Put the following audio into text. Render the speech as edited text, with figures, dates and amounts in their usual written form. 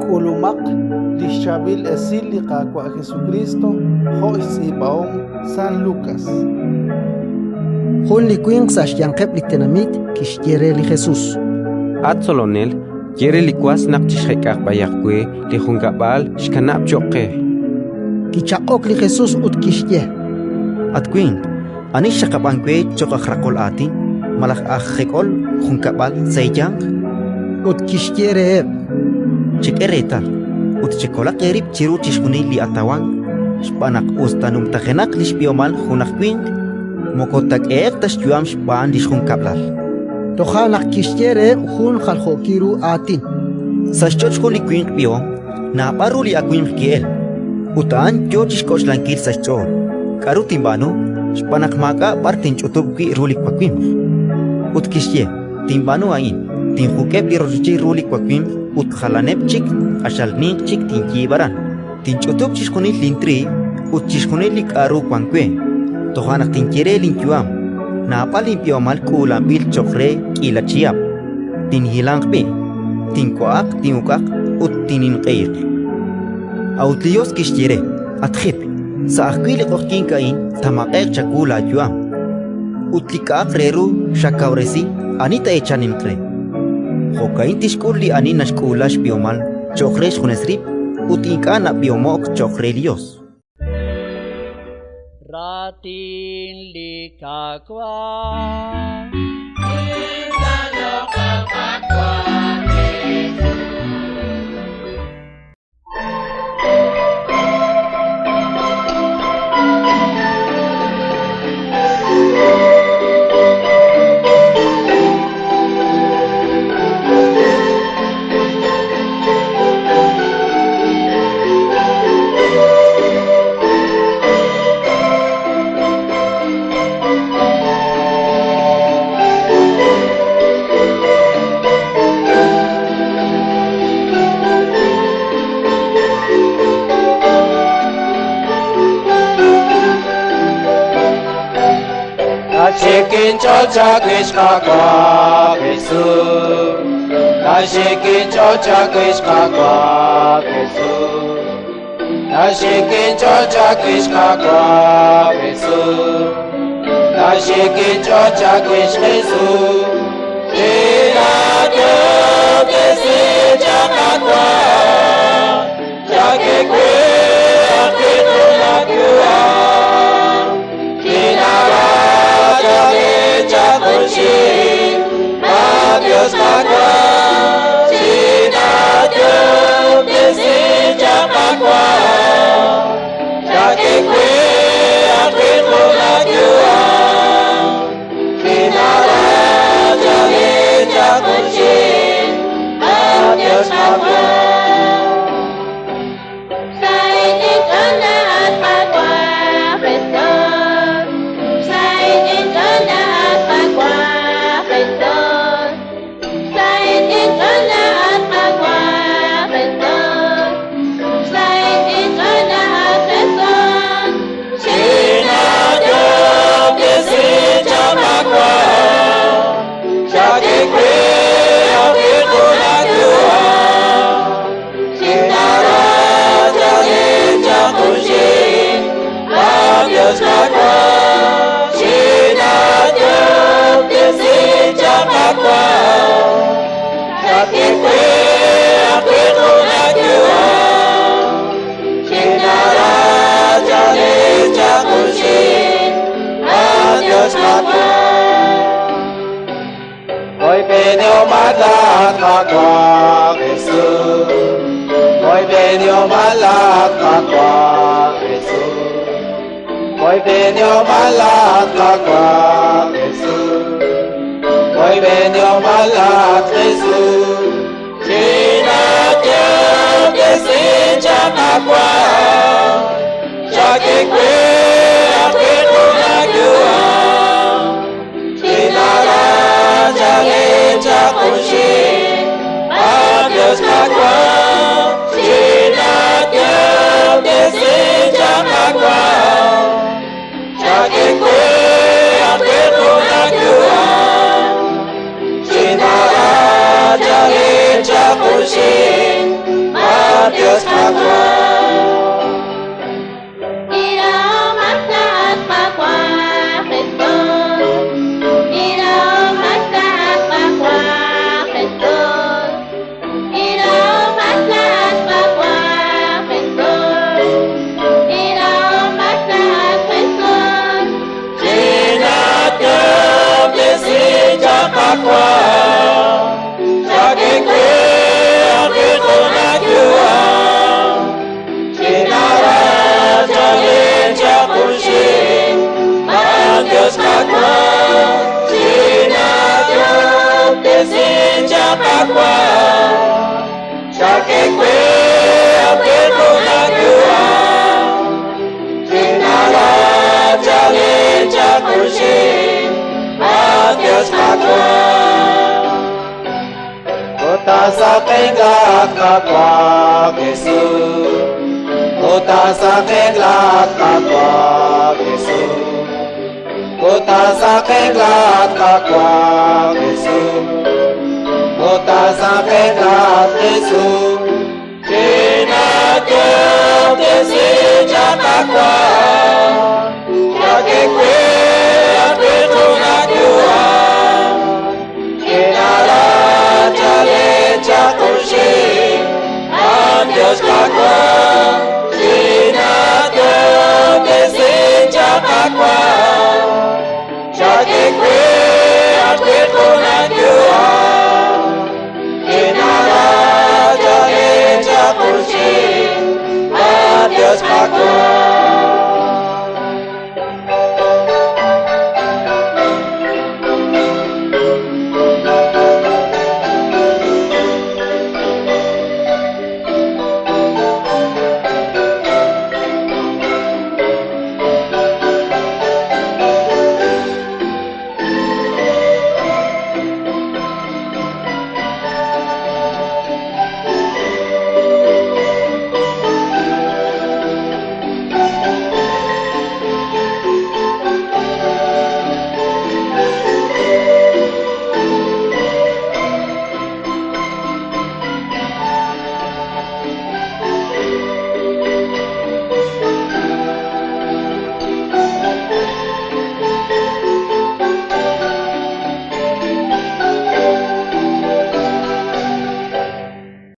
Kulumak lishabil esili kwa Jesucristo ho isibaong San Lucas. Jun liquin saxyanqeb liktenamit kixyere li Jesús. Atzolonel, yere likuas nakchixekak bayakwe li jungabal xkanap choque. Kichaqok li Jesús ut kixye. Atquin, anis xaqabankwe chokakrakol atin, malak ajekol jungabal seyang, Ut kixyere chikeretal, ut chikola kerib chiru chishkuni li atawan, xpanak ustanum tajenak li xpiomal junakquin, mokotak tax yuam xpan li junkablal. Tojanak kixyere jun jaljokiru atin. Saxchoch jun li quin pio, na paru li aquin kiel. Utaan yo chishkoch lankir saxchol. Karutimbano, xpanak maka partin chutubki rulik paquim. Ut kixye, timbano ain. Tin jukeb li rochichi rulik paquim, ut jalanep chik, axalnik chik tin kibaran. Tin chutub chishkunit lintri, ut chishkunit lik aru kwankwe. Tojanak tin kire linkyuam. Napa limpio mal kulambil chokre kilachiap. Tin hilangpi, tin koak, tin ukak, ut tinin qeir. Autlios kixyere, atjip, sa akwili qohkin kain, tamakek chakula yuam. Utlikaak reru, shakauresi, anita echanin kre. Hokain tishkurli anina shkulash biomal, chokresh hunesrip, utinkana biomok chokrelios. Ratin likakwa Chicken chocha krishka kwa Jesu Na chicken chocha krishka kwa Jesu Na chicken chocha krishka kwa Jesu Na chicken chocha krishka Jesu Ina yo kesi chaka kwa Chake kwe akitu na kua Dios magua, China Dios desi chapagua, Chake kwe akitu na kua, China Raja chakuchi, Dios magua. Hoy venió malaka kwa Jesu, hoy venió malaka kwa Jesu, hoy venió malaka kwa Jesu, hoy venió malaka Jesu, China que se llama kwa, ya que kwe akitu na kua, China chakuchi, Dios magua, China que se llama kwa, ya que kwe akitu na kua, China kakwa Sina Diop Desinja kakwa Chake kwe Apeno nakua Sina la Chale Chakushi Adios kakwa Kota sa kenglat kakwa Kesu Kota sa kenglat kakwa Kesu Kota sa kenglat kakwa Kesu Kota sa kenglat Kesu Kina Diop Desinja kakwa Yake kwe Apeno nakua Kina la Chale Chakushi Adios kakwa Sina Diop Desinja kakwa Chake kwe Apeno nakua Kina la Chale Chakushi Adios kakwa